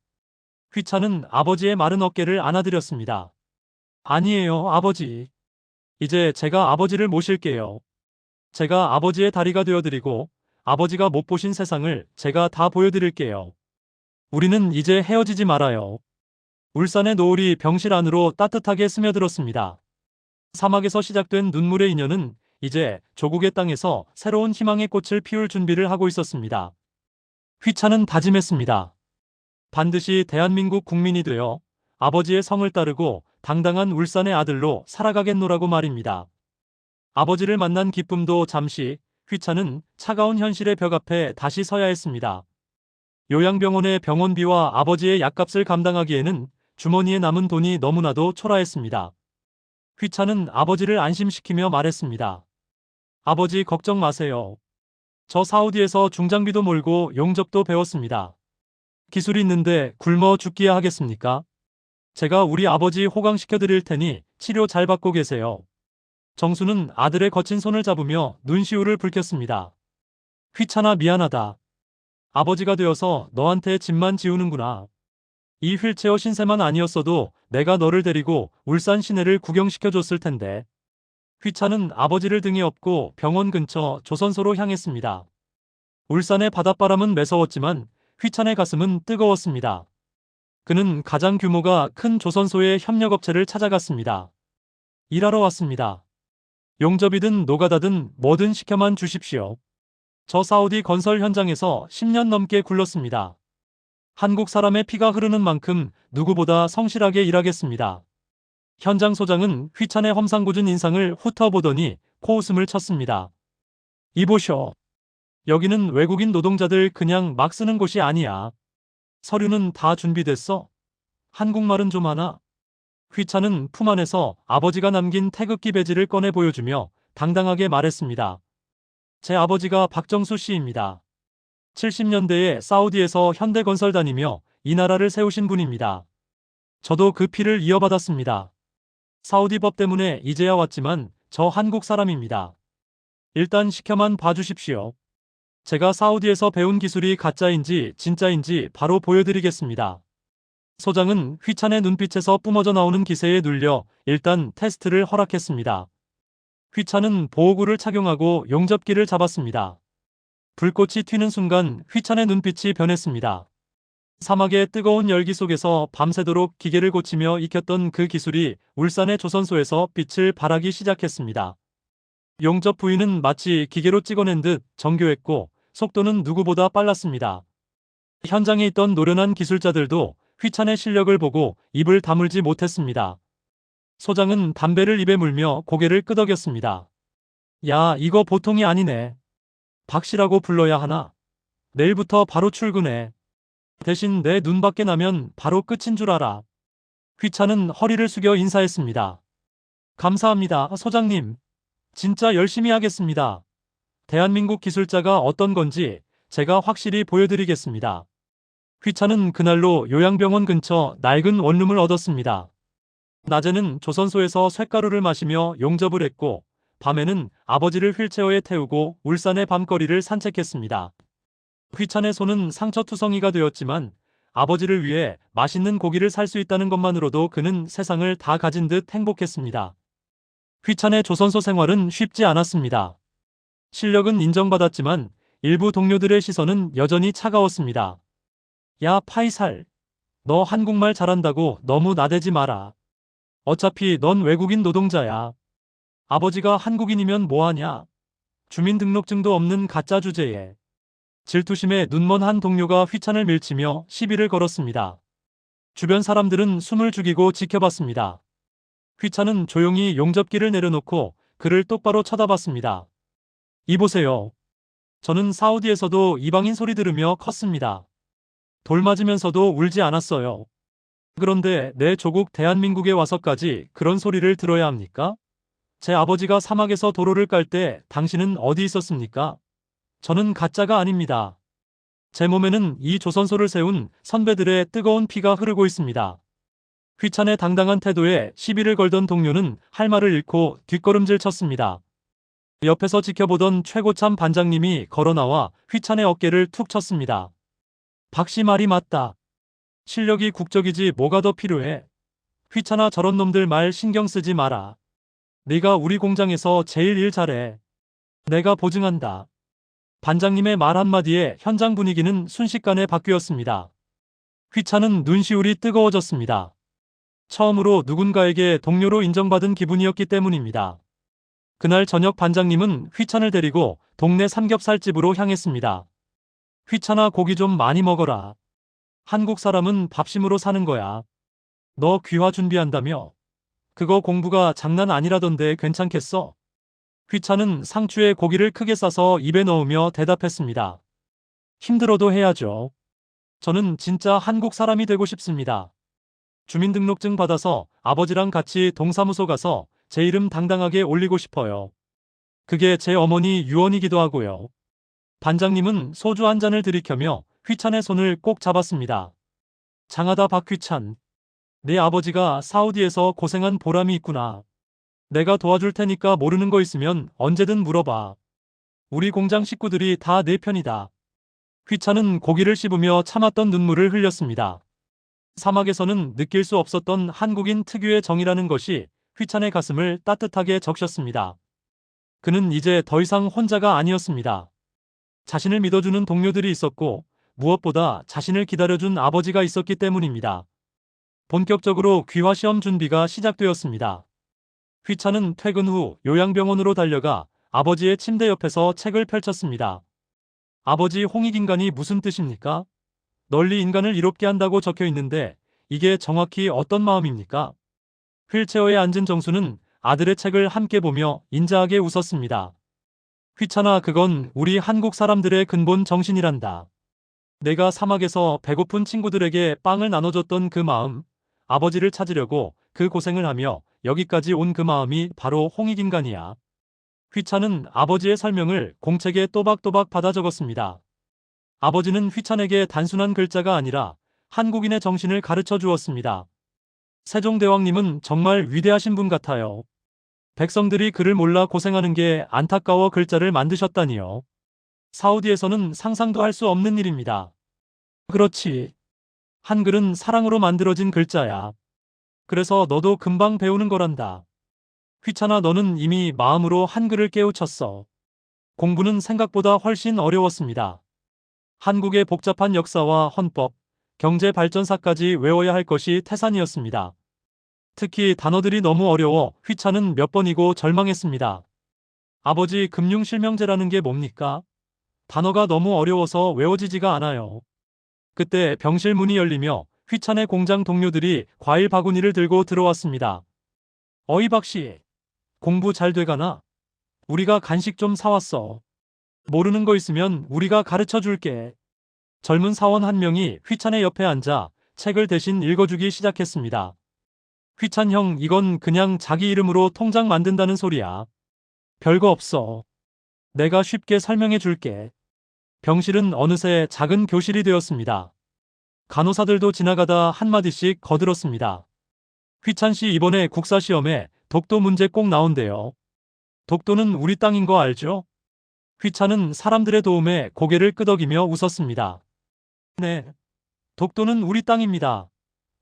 휘찬은 아버지의 마른 어깨를 안아드렸습니다. 아니에요, 아버지. 이제 제가 아버지를 모실게요. 제가 아버지의 다리가 되어드리고 아버지가 못 보신 세상을 제가 다 보여드릴게요. 우리는 이제 헤어지지 말아요. 울산의 노을이 병실 안으로 따뜻하게 스며들었습니다. 사막에서 시작된 눈물의 인연은 이제 조국의 땅에서 새로운 희망의 꽃을 피울 준비를 하고 있었습니다. 휘차는 다짐했습니다. 반드시 대한민국 국민이 되어 아버지의 성을 따르고 당당한 울산의 아들로 살아가겠노라고 말입니다. 아버지를 만난 기쁨도 잠시, 휘차는 차가운 현실의 벽 앞에 다시 서야 했습니다. 요양병원의 병원비와 아버지의 약값을 감당하기에는 주머니에 남은 돈이 너무나도 초라했습니다. 휘차는 아버지를 안심시키며 말했습니다. 아버지 걱정 마세요. 저 사우디에서 중장비도 몰고 용접도 배웠습니다. 기술이 있는데 굶어 죽기야 하겠습니까? 제가 우리 아버지 호강시켜 드릴 테니 치료 잘 받고 계세요. 정수는 아들의 거친 손을 잡으며 눈시울을 붉혔습니다. 휘차나 미안하다. 아버지가 되어서 너한테 짐만 지우는구나. 이 휠체어 신세만 아니었어도 내가 너를 데리고 울산 시내를 구경시켜줬을 텐데. 휘차는 아버지를 등에 업고 병원 근처 조선소로 향했습니다. 울산의 바닷바람은 매서웠지만 휘찬의 가슴은 뜨거웠습니다. 그는 가장 규모가 큰 조선소의 협력업체를 찾아갔습니다. 일하러 왔습니다. 용접이든 노가다든 뭐든 시켜만 주십시오. 저 사우디 건설 현장에서 10년 넘게 굴렀습니다. 한국 사람의 피가 흐르는 만큼 누구보다 성실하게 일하겠습니다. 현장 소장은 휘찬의 험상궂은 인상을 훑어보더니 코웃음을 쳤습니다. 이보쇼. 여기는 외국인 노동자들 그냥 막 쓰는 곳이 아니야. 서류는 다 준비됐어? 한국말은 좀 하나? 휘찬은 품 안에서 아버지가 남긴 태극기 배지를 꺼내 보여주며 당당하게 말했습니다. 제 아버지가 박정수 씨입니다. 70년대에 사우디에서 현대건설 다니며 이 나라를 세우신 분입니다. 저도 그 피를 이어받았습니다. 사우디 법 때문에 이제야 왔지만 저 한국 사람입니다. 일단 시켜만 봐주십시오. 제가 사우디에서 배운 기술이 가짜인지 진짜인지 바로 보여드리겠습니다. 소장은 휘찬의 눈빛에서 뿜어져 나오는 기세에 눌려 일단 테스트를 허락했습니다. 휘찬은 보호구를 착용하고 용접기를 잡았습니다. 불꽃이 튀는 순간 휘찬의 눈빛이 변했습니다. 사막의 뜨거운 열기 속에서 밤새도록 기계를 고치며 익혔던 그 기술이 울산의 조선소에서 빛을 발하기 시작했습니다. 용접 부위는 마치 기계로 찍어낸 듯 정교했고 속도는 누구보다 빨랐습니다. 현장에 있던 노련한 기술자들도 휘찬의 실력을 보고 입을 다물지 못했습니다. 소장은 담배를 입에 물며 고개를 끄덕였습니다. 야, 이거 보통이 아니네. 박씨라고 불러야 하나? 내일부터 바로 출근해. 대신 내 눈 밖에 나면 바로 끝인 줄 알아. 휘찬은 허리를 숙여 인사했습니다. 감사합니다, 소장님. 진짜 열심히 하겠습니다. 대한민국 기술자가 어떤 건지 제가 확실히 보여드리겠습니다. 휘찬은 그날로 요양병원 근처 낡은 원룸을 얻었습니다. 낮에는 조선소에서 쇳가루를 마시며 용접을 했고 밤에는 아버지를 휠체어에 태우고 울산의 밤거리를 산책했습니다. 휘찬의 손은 상처투성이가 되었지만 아버지를 위해 맛있는 고기를 살 수 있다는 것만으로도 그는 세상을 다 가진 듯 행복했습니다. 휘찬의 조선소 생활은 쉽지 않았습니다. 실력은 인정받았지만 일부 동료들의 시선은 여전히 차가웠습니다. 야, 파이살. 너 한국말 잘한다고 너무 나대지 마라. 어차피 넌 외국인 노동자야. 아버지가 한국인이면 뭐하냐? 주민등록증도 없는 가짜 주제에. 질투심에 눈먼 한 동료가 휘찬을 밀치며 시비를 걸었습니다. 주변 사람들은 숨을 죽이고 지켜봤습니다. 휘찬은 조용히 용접기를 내려놓고 그를 똑바로 쳐다봤습니다. 이보세요. 저는 사우디에서도 이방인 소리 들으며 컸습니다. 돌 맞으면서도 울지 않았어요. 그런데 내 조국 대한민국에 와서까지 그런 소리를 들어야 합니까? 제 아버지가 사막에서 도로를 깔 때 당신은 어디 있었습니까? 저는 가짜가 아닙니다. 제 몸에는 이 조선소를 세운 선배들의 뜨거운 피가 흐르고 있습니다. 휘찬의 당당한 태도에 시비를 걸던 동료는 할 말을 잃고 뒷걸음질 쳤습니다. 옆에서 지켜보던 최고참 반장님이 걸어나와 휘찬의 어깨를 툭 쳤습니다. 박씨 말이 맞다. 실력이 국적이지 뭐가 더 필요해. 휘찬아, 저런 놈들 말 신경 쓰지 마라. 네가 우리 공장에서 제일 일 잘해. 내가 보증한다. 반장님의 말 한마디에 현장 분위기는 순식간에 바뀌었습니다. 휘찬은 눈시울이 뜨거워졌습니다. 처음으로 누군가에게 동료로 인정받은 기분이었기 때문입니다. 그날 저녁 반장님은 휘찬을 데리고 동네 삼겹살집으로 향했습니다. 휘찬아, 고기 좀 많이 먹어라. 한국 사람은 밥심으로 사는 거야. 너 귀화 준비한다며? 그거 공부가 장난 아니라던데 괜찮겠어? 휘찬은 상추에 고기를 크게 싸서 입에 넣으며 대답했습니다. 힘들어도 해야죠. 저는 진짜 한국 사람이 되고 싶습니다. 주민등록증 받아서 아버지랑 같이 동사무소 가서 제 이름 당당하게 올리고 싶어요. 그게 제 어머니 유언이기도 하고요. 반장님은 소주 한 잔을 들이켜며 휘찬의 손을 꼭 잡았습니다. 장하다 박휘찬. 네 아버지가 사우디에서 고생한 보람이 있구나. 내가 도와줄 테니까 모르는 거 있으면 언제든 물어봐. 우리 공장 식구들이 다 내 편이다. 휘찬은 고기를 씹으며 참았던 눈물을 흘렸습니다. 사막에서는 느낄 수 없었던 한국인 특유의 정이라는 것이 휘찬의 가슴을 따뜻하게 적셨습니다. 그는 이제 더 이상 혼자가 아니었습니다. 자신을 믿어주는 동료들이 있었고 무엇보다 자신을 기다려준 아버지가 있었기 때문입니다. 본격적으로 귀화 시험 준비가 시작되었습니다. 휘찬은 퇴근 후 요양병원으로 달려가 아버지의 침대 옆에서 책을 펼쳤습니다. 아버지, 홍익인간이 무슨 뜻입니까? 널리 인간을 이롭게 한다고 적혀 있는데 이게 정확히 어떤 마음입니까? 휠체어에 앉은 정수는 아들의 책을 함께 보며 인자하게 웃었습니다. 휘찬아, 그건 우리 한국 사람들의 근본 정신이란다. 내가 사막에서 배고픈 친구들에게 빵을 나눠줬던 그 마음, 아버지를 찾으려고 그 고생을 하며 여기까지 온 그 마음이 바로 홍익인간이야. 휘찬은 아버지의 설명을 공책에 또박또박 받아 적었습니다. 아버지는 휘찬에게 단순한 글자가 아니라 한국인의 정신을 가르쳐 주었습니다. 세종대왕님은 정말 위대하신 분 같아요. 백성들이 그를 몰라 고생하는 게 안타까워 글자를 만드셨다니요. 사우디에서는 상상도 할 수 없는 일입니다. 그렇지. 한글은 사랑으로 만들어진 글자야. 그래서 너도 금방 배우는 거란다. 휘찬아, 너는 이미 마음으로 한글을 깨우쳤어. 공부는 생각보다 훨씬 어려웠습니다. 한국의 복잡한 역사와 헌법, 경제 발전사까지 외워야 할 것이 태산이었습니다. 특히 단어들이 너무 어려워 휘찬은 몇 번이고 절망했습니다. 아버지, 금융실명제라는 게 뭡니까? 단어가 너무 어려워서 외워지지가 않아요. 그때 병실 문이 열리며 휘찬의 공장 동료들이 과일 바구니를 들고 들어왔습니다. 어이 박씨, 공부 잘 돼가나? 우리가 간식 좀 사왔어. 모르는 거 있으면 우리가 가르쳐 줄게. 젊은 사원 한 명이 휘찬의 옆에 앉아 책을 대신 읽어주기 시작했습니다. 휘찬 형, 이건 그냥 자기 이름으로 통장 만든다는 소리야. 별거 없어. 내가 쉽게 설명해 줄게. 병실은 어느새 작은 교실이 되었습니다. 간호사들도 지나가다 한마디씩 거들었습니다. 휘찬 씨, 이번에 국사시험에 독도 문제 꼭 나온대요. 독도는 우리 땅인 거 알죠? 휘찬은 사람들의 도움에 고개를 끄덕이며 웃었습니다. 네. 독도는 우리 땅입니다.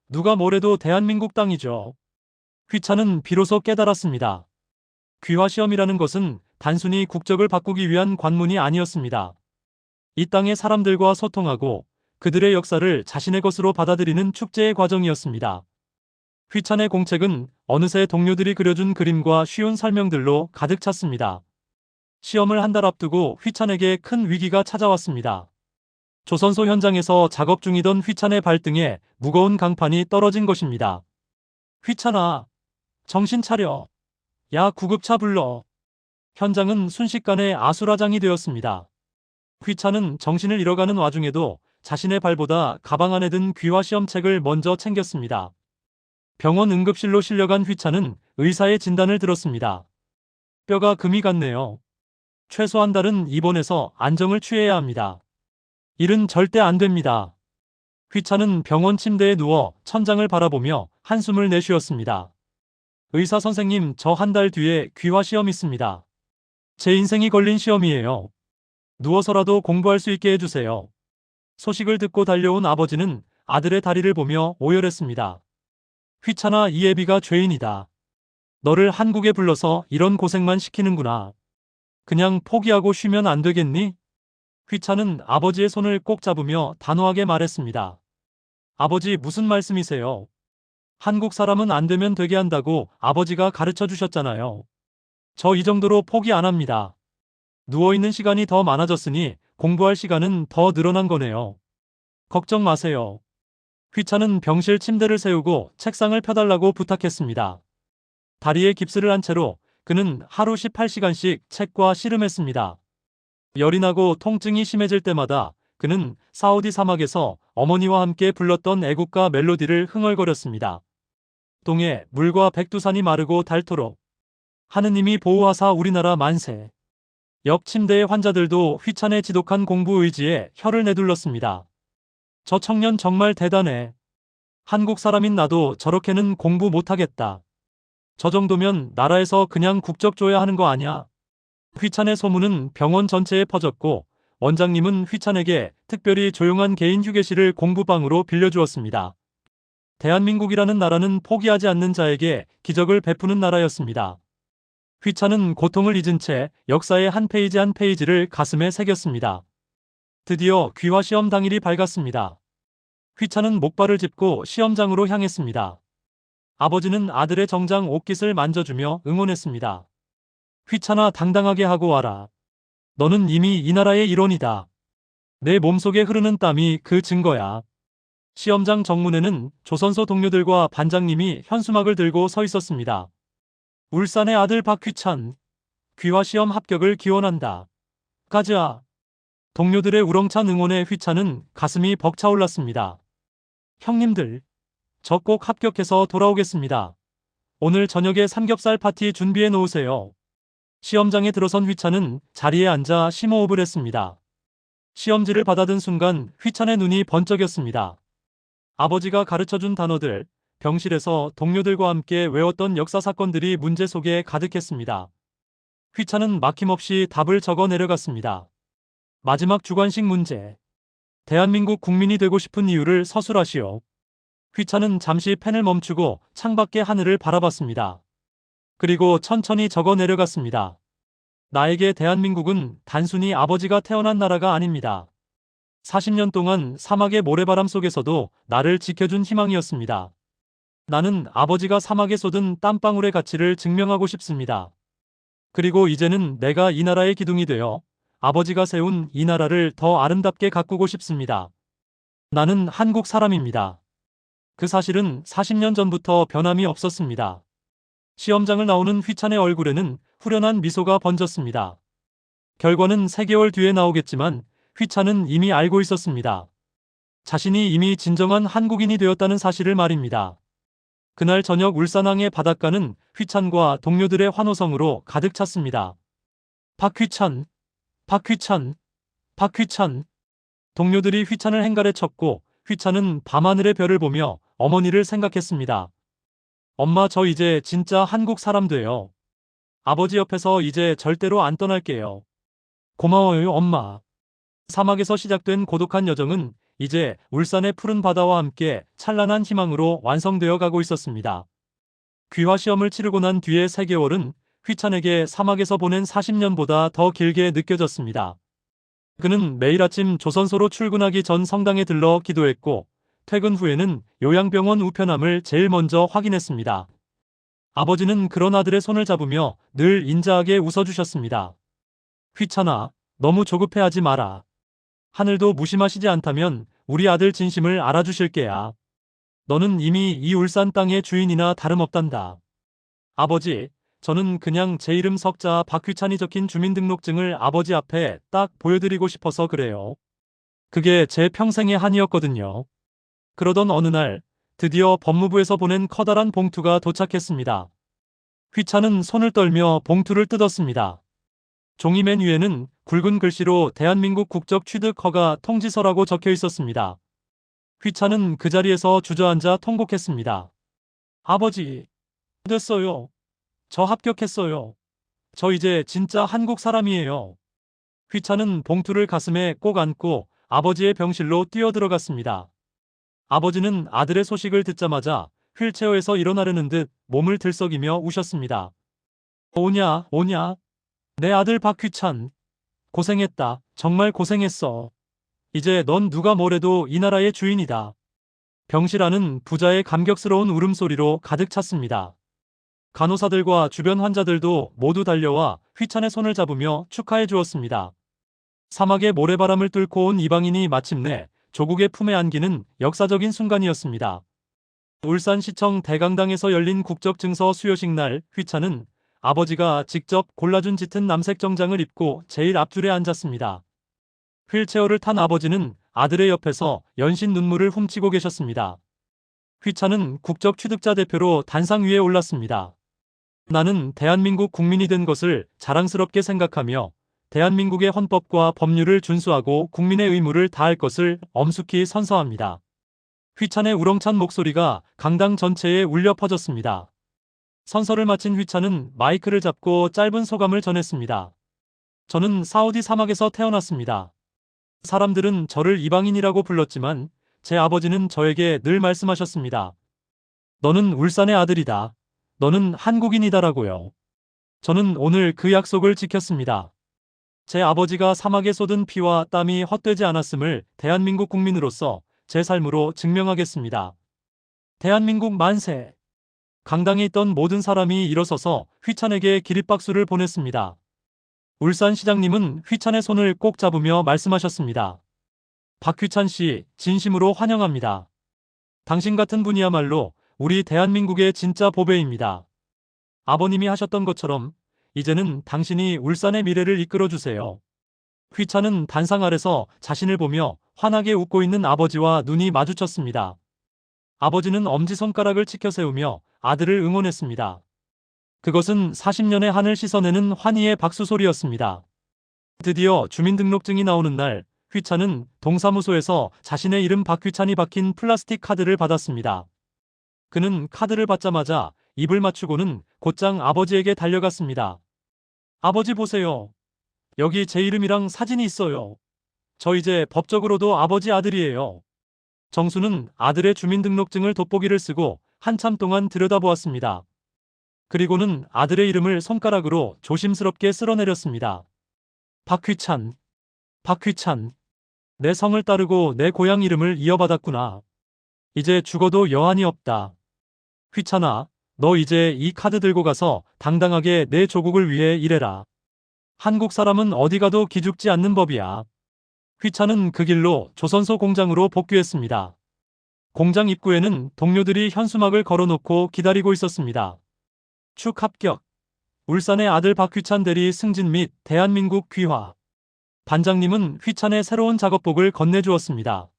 누가 뭐래도 대한민국 땅이죠. 휘찬은 비로소 깨달았습니다. 귀화시험이라는 것은 단순히 국적을 바꾸기 위한 관문이 아니었습니다. 이 땅의 사람들과 소통하고 그들의 역사를 자신의 것으로 받아들이는 축제의 과정이었습니다. 휘찬의 공책은 어느새 동료들이 그려준 그림과 쉬운 설명들로 가득 찼습니다. 시험을 한 달 앞두고 휘찬에게 큰 위기가 찾아왔습니다. 조선소 현장에서 작업 중이던 휘찬의 발등에 무거운 강판이 떨어진 것입니다. 휘찬아, 정신 차려. 야, 구급차 불러. 현장은 순식간에 아수라장이 되었습니다. 휘찬은 정신을 잃어가는 와중에도 자신의 발보다 가방 안에 든 귀화시험책을 먼저 챙겼습니다. 병원 응급실로 실려간 휘찬은 의사의 진단을 들었습니다. 뼈가 금이 갔네요. 최소 한 달은 입원해서 안정을 취해야 합니다. 일은 절대 안 됩니다. 휘찬은 병원 침대에 누워 천장을 바라보며 한숨을 내쉬었습니다. 의사 선생님, 저 한 달 뒤에 귀화시험 있습니다. 제 인생이 걸린 시험이에요. 누워서라도 공부할 수 있게 해주세요. 소식을 듣고 달려온 아버지는 아들의 다리를 보며 오열했습니다. 휘찬아, 이 애비가 죄인이다. 너를 한국에 불러서 이런 고생만 시키는구나. 그냥 포기하고 쉬면 안 되겠니? 휘찬은 아버지의 손을 꼭 잡으며 단호하게 말했습니다. 아버지, 무슨 말씀이세요? 한국 사람은 안 되면 되게 한다고 아버지가 가르쳐 주셨잖아요. 저 이 정도로 포기 안 합니다. 누워있는 시간이 더 많아졌으니 공부할 시간은 더 늘어난 거네요. 걱정 마세요. 휘찬은 병실 침대를 세우고 책상을 펴달라고 부탁했습니다. 다리에 깁스를 한 채로 그는 하루 18시간씩 책과 씨름했습니다. 열이 나고 통증이 심해질 때마다 그는 사우디 사막에서 어머니와 함께 불렀던 애국가 멜로디를 흥얼거렸습니다. 동해 물과 백두산이 마르고 닳도록 하느님이 보호하사 우리나라 만세. 옆 침대의 환자들도 휘찬의 지독한 공부 의지에 혀를 내둘렀습니다. 저 청년 정말 대단해. 한국 사람인 나도 저렇게는 공부 못하겠다. 저 정도면 나라에서 그냥 국적 줘야 하는 거 아냐? 휘찬의 소문은 병원 전체에 퍼졌고 원장님은 휘찬에게 특별히 조용한 개인 휴게실을 공부방으로 빌려주었습니다. 대한민국이라는 나라는 포기하지 않는 자에게 기적을 베푸는 나라였습니다. 휘찬은 고통을 잊은 채 역사의 한 페이지 한 페이지를 가슴에 새겼습니다. 드디어 귀화 시험 당일이 밝았습니다. 휘찬은 목발을 짚고 시험장으로 향했습니다. 아버지는 아들의 정장 옷깃을 만져주며 응원했습니다. 휘찬아, 당당하게 하고 와라. 너는 이미 이 나라의 일원이다. 내 몸속에 흐르는 땀이 그 증거야. 시험장 정문에는 조선소 동료들과 반장님이 현수막을 들고 서 있었습니다. 울산의 아들 박휘찬, 귀화시험 합격을 기원한다. 가자. 동료들의 우렁찬 응원에 휘찬은 가슴이 벅차올랐습니다. 형님들, 저 꼭 합격해서 돌아오겠습니다. 오늘 저녁에 삼겹살 파티 준비해 놓으세요. 시험장에 들어선 휘찬은 자리에 앉아 심호흡을 했습니다. 시험지를 받아든 순간 휘찬의 눈이 번쩍였습니다. 아버지가 가르쳐준 단어들, 병실에서 동료들과 함께 외웠던 역사 사건들이 문제 속에 가득했습니다. 휘찬은 막힘없이 답을 적어 내려갔습니다. 마지막 주관식 문제. 대한민국 국민이 되고 싶은 이유를 서술하시오. 휘찬은 잠시 펜을 멈추고 창밖의 하늘을 바라봤습니다. 그리고 천천히 적어 내려갔습니다. 나에게 대한민국은 단순히 아버지가 태어난 나라가 아닙니다. 40년 동안 사막의 모래바람 속에서도 나를 지켜준 희망이었습니다. 나는 아버지가 사막에 쏟은 땀방울의 가치를 증명하고 싶습니다. 그리고 이제는 내가 이 나라의 기둥이 되어 아버지가 세운 이 나라를 더 아름답게 가꾸고 싶습니다. 나는 한국 사람입니다. 그 사실은 40년 전부터 변함이 없었습니다. 시험장을 나오는 휘찬의 얼굴에는 후련한 미소가 번졌습니다. 결과는 3개월 뒤에 나오겠지만 휘찬은 이미 알고 있었습니다. 자신이 이미 진정한 한국인이 되었다는 사실을 말입니다. 그날 저녁 울산항의 바닷가는 휘찬과 동료들의 환호성으로 가득 찼습니다. 박휘찬, 박휘찬, 박휘찬. 동료들이 휘찬을 행가래 쳤고 휘찬은 밤하늘의 별을 보며 어머니를 생각했습니다. 엄마, 저 이제 진짜 한국 사람 돼요. 아버지 옆에서 이제 절대로 안 떠날게요. 고마워요, 엄마. 사막에서 시작된 고독한 여정은 이제 울산의 푸른 바다와 함께 찬란한 희망으로 완성되어 가고 있었습니다. 귀화 시험을 치르고 난 뒤의 3개월은 휘찬에게 사막에서 보낸 40년보다 더 길게 느껴졌습니다. 그는 매일 아침 조선소로 출근하기 전 성당에 들러 기도했고 퇴근 후에는 요양병원 우편함을 제일 먼저 확인했습니다. 아버지는 그런 아들의 손을 잡으며 늘 인자하게 웃어주셨습니다. 휘찬아, 너무 조급해하지 마라. 하늘도 무심하시지 않다면 우리 아들 진심을 알아주실 게야. 너는 이미 이 울산 땅의 주인이나 다름없단다. 아버지, 저는 그냥 제 이름 석자 박휘찬이 적힌 주민등록증을 아버지 앞에 딱 보여드리고 싶어서 그래요. 그게 제 평생의 한이었거든요. 그러던 어느 날 드디어 법무부에서 보낸 커다란 봉투가 도착했습니다. 휘찬은 손을 떨며 봉투를 뜯었습니다. 종이 맨 위에는 굵은 글씨로 대한민국 국적 취득 허가 통지서라고 적혀 있었습니다. 휘찬은 그 자리에서 주저앉아 통곡했습니다. 아버지, 됐어요. 저 합격했어요. 저 이제 진짜 한국 사람이에요. 휘찬은 봉투를 가슴에 꼭 안고 아버지의 병실로 뛰어들어갔습니다. 아버지는 아들의 소식을 듣자마자 휠체어에서 일어나려는 듯 몸을 들썩이며 우셨습니다. 오냐, 오냐. 내 아들 박휘찬. 고생했다. 정말 고생했어. 이제 넌 누가 뭐래도 이 나라의 주인이다. 병실안은 부자의 감격스러운 울음소리로 가득 찼습니다. 간호사들과 주변 환자들도 모두 달려와 휘찬의 손을 잡으며 축하해 주었습니다. 사막의 모래바람을 뚫고 온 이방인이 마침내 조국의 품에 안기는 역사적인 순간이었습니다. 울산시청 대강당에서 열린 국적증서 수여식 날 휘찬은 아버지가 직접 골라준 짙은 남색 정장을 입고 제일 앞줄에 앉았습니다. 휠체어를 탄 아버지는 아들의 옆에서 연신 눈물을 훔치고 계셨습니다. 휘찬은 국적 취득자 대표로 단상 위에 올랐습니다. 나는 대한민국 국민이 된 것을 자랑스럽게 생각하며 대한민국의 헌법과 법률을 준수하고 국민의 의무를 다할 것을 엄숙히 선서합니다. 휘찬의 우렁찬 목소리가 강당 전체에 울려 퍼졌습니다. 선서를 마친 휘찬은 마이크를 잡고 짧은 소감을 전했습니다. 저는 사우디 사막에서 태어났습니다. 사람들은 저를 이방인이라고 불렀지만 제 아버지는 저에게 늘 말씀하셨습니다. 너는 울산의 아들이다. 너는 한국인이다라고요. 저는 오늘 그 약속을 지켰습니다. 제 아버지가 사막에 쏟은 피와 땀이 헛되지 않았음을 대한민국 국민으로서 제 삶으로 증명하겠습니다. 대한민국 만세! 강당에 있던 모든 사람이 일어서서 휘찬에게 기립박수를 보냈습니다. 울산시장님은 휘찬의 손을 꼭 잡으며 말씀하셨습니다. 박휘찬 씨, 진심으로 환영합니다. 당신 같은 분이야말로 우리 대한민국의 진짜 보배입니다. 아버님이 하셨던 것처럼 이제는 당신이 울산의 미래를 이끌어주세요. 휘찬은 단상 아래서 자신을 보며 환하게 웃고 있는 아버지와 눈이 마주쳤습니다. 아버지는 엄지손가락을 치켜 세우며 아들을 응원했습니다. 그것은 40년의 한을 씻어내는 환희의 박수 소리였습니다. 드디어 주민등록증이 나오는 날, 휘찬은 동사무소에서 자신의 이름 박휘찬이 박힌 플라스틱 카드를 받았습니다. 그는 카드를 받자마자 입을 맞추고는 곧장 아버지에게 달려갔습니다. 아버지 보세요. 여기 제 이름이랑 사진이 있어요. 저 이제 법적으로도 아버지 아들이에요. 정수는 아들의 주민등록증을 돋보기를 쓰고 한참 동안 들여다보았습니다. 그리고는 아들의 이름을 손가락으로 조심스럽게 쓸어내렸습니다. 박휘찬. 박휘찬. 내 성을 따르고 내 고향 이름을 이어받았구나. 이제 죽어도 여한이 없다. 휘찬아, 너 이제 이 카드 들고 가서 당당하게 내 조국을 위해 일해라. 한국 사람은 어디 가도 기죽지 않는 법이야. 휘찬은 그 길로 조선소 공장으로 복귀했습니다. 공장 입구에는 동료들이 현수막을 걸어놓고 기다리고 있었습니다. 축 합격. 울산의 아들 박휘찬 대리 승진 및 대한민국 귀화. 반장님은 휘찬의 새로운 작업복을 건네주었습니다.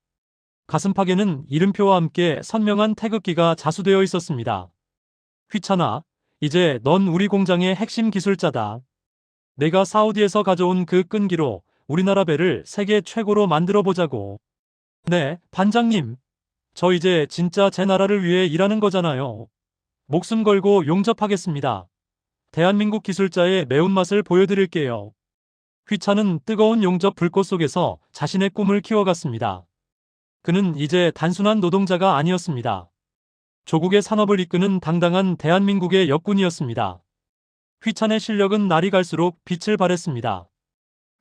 가슴팍에는 이름표와 함께 선명한 태극기가 자수되어 있었습니다. 휘찬아, 이제 넌 우리 공장의 핵심 기술자다. 내가 사우디에서 가져온 그 끈기로 우리나라 배를 세계 최고로 만들어 보자고. 네, 반장님. 저 이제 진짜 제 나라를 위해 일하는 거잖아요. 목숨 걸고 용접하겠습니다. 대한민국 기술자의 매운맛을 보여드릴게요. 휘찬은 뜨거운 용접 불꽃 속에서 자신의 꿈을 키워갔습니다. 그는 이제 단순한 노동자가 아니었습니다. 조국의 산업을 이끄는 당당한 대한민국의 역군이었습니다. 휘찬의 실력은 날이 갈수록 빛을 발했습니다.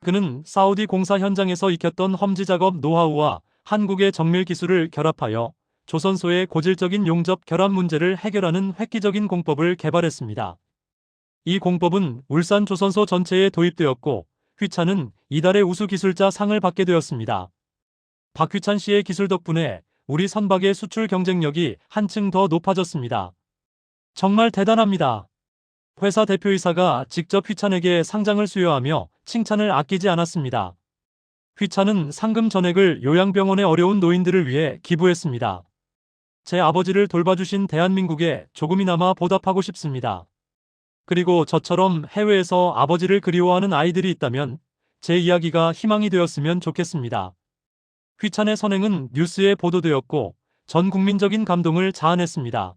그는 사우디 공사 현장에서 익혔던 험지 작업 노하우와 한국의 정밀 기술을 결합하여 조선소의 고질적인 용접 결합 문제를 해결하는 획기적인 공법을 개발했습니다. 이 공법은 울산 조선소 전체에 도입되었고 휘찬은 이달의 우수기술자 상을 받게 되었습니다. 박휘찬 씨의 기술 덕분에 우리 선박의 수출 경쟁력이 한층 더 높아졌습니다. 정말 대단합니다. 회사 대표이사가 직접 휘찬에게 상장을 수여하며 칭찬을 아끼지 않았습니다. 휘찬은 상금 전액을 요양병원의 어려운 노인들을 위해 기부했습니다. 제 아버지를 돌봐주신 대한민국에 조금이나마 보답하고 싶습니다. 그리고 저처럼 해외에서 아버지를 그리워하는 아이들이 있다면 제 이야기가 희망이 되었으면 좋겠습니다. 휘찬의 선행은 뉴스에 보도되었고 전 국민적인 감동을 자아냈습니다.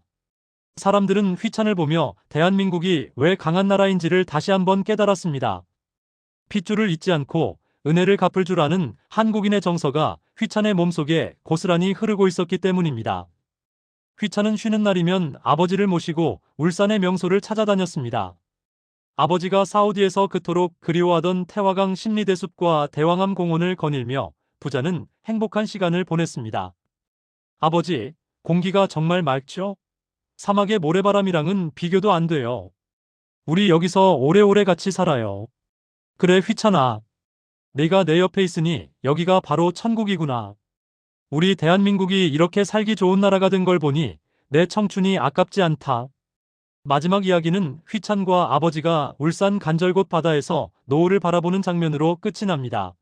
사람들은 휘찬을 보며 대한민국이 왜 강한 나라인지를 다시 한번 깨달았습니다. 핏줄을 잊지 않고 은혜를 갚을 줄 아는 한국인의 정서가 휘찬의 몸속에 고스란히 흐르고 있었기 때문입니다. 휘찬은 쉬는 날이면 아버지를 모시고 울산의 명소를 찾아다녔습니다. 아버지가 사우디에서 그토록 그리워하던 태화강 십리대숲과 대왕암 공원을 거닐며 부자는 행복한 시간을 보냈습니다. 아버지, 공기가 정말 맑죠? 사막의 모래바람이랑은 비교도 안 돼요. 우리 여기서 오래오래 같이 살아요. 그래, 휘찬아. 네가 내 옆에 있으니 여기가 바로 천국이구나. 우리 대한민국이 이렇게 살기 좋은 나라가 된 걸 보니 내 청춘이 아깝지 않다. 마지막 이야기는 휘찬과 아버지가 울산 간절곶 바다에서 노을을 바라보는 장면으로 끝이 납니다.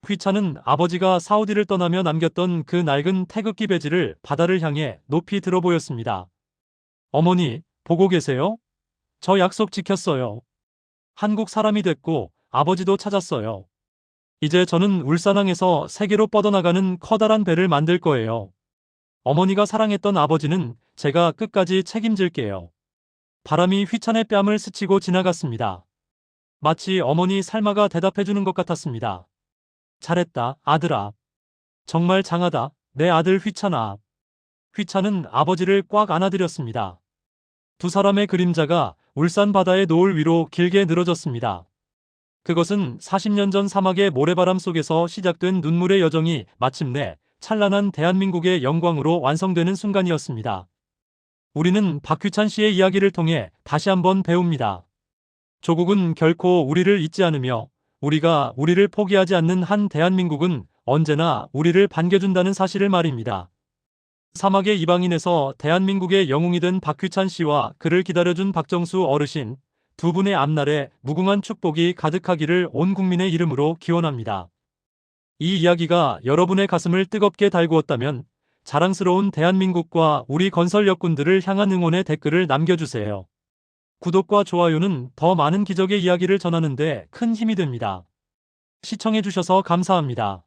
휘찬은 아버지가 사우디를 떠나며 남겼던 그 낡은 태극기 배지를 바다를 향해 높이 들어 보였습니다. 어머니, 보고 계세요? 저 약속 지켰어요. 한국 사람이 됐고 아버지도 찾았어요. 이제 저는 울산항에서 세계로 뻗어나가는 커다란 배를 만들 거예요. 어머니가 사랑했던 아버지는 제가 끝까지 책임질게요. 바람이 휘찬의 뺨을 스치고 지나갔습니다. 마치 어머니 삶아가 대답해주는 것 같았습니다. 잘했다, 아들아. 정말 장하다, 내 아들 휘찬아. 휘찬은 아버지를 꽉 안아드렸습니다. 두 사람의 그림자가 울산 바다의 노을 위로 길게 늘어졌습니다. 그것은 40년 전 사막의 모래바람 속에서 시작된 눈물의 여정이 마침내 찬란한 대한민국의 영광으로 완성되는 순간이었습니다. 우리는 박휘찬 씨의 이야기를 통해 다시 한번 배웁니다. 조국은 결코 우리를 잊지 않으며 우리가 우리를 포기하지 않는 한 대한민국은 언제나 우리를 반겨준다는 사실을 말입니다. 사막의 이방인에서 대한민국의 영웅이 된 박휘찬 씨와 그를 기다려준 박정수 어르신, 두 분의 앞날에 무궁한 축복이 가득하기를 온 국민의 이름으로 기원합니다. 이 이야기가 여러분의 가슴을 뜨겁게 달구었다면 자랑스러운 대한민국과 우리 건설 역군들을 향한 응원의 댓글을 남겨주세요. 구독과 좋아요는 더 많은 기적의 이야기를 전하는 데 큰 힘이 됩니다. 시청해주셔서 감사합니다.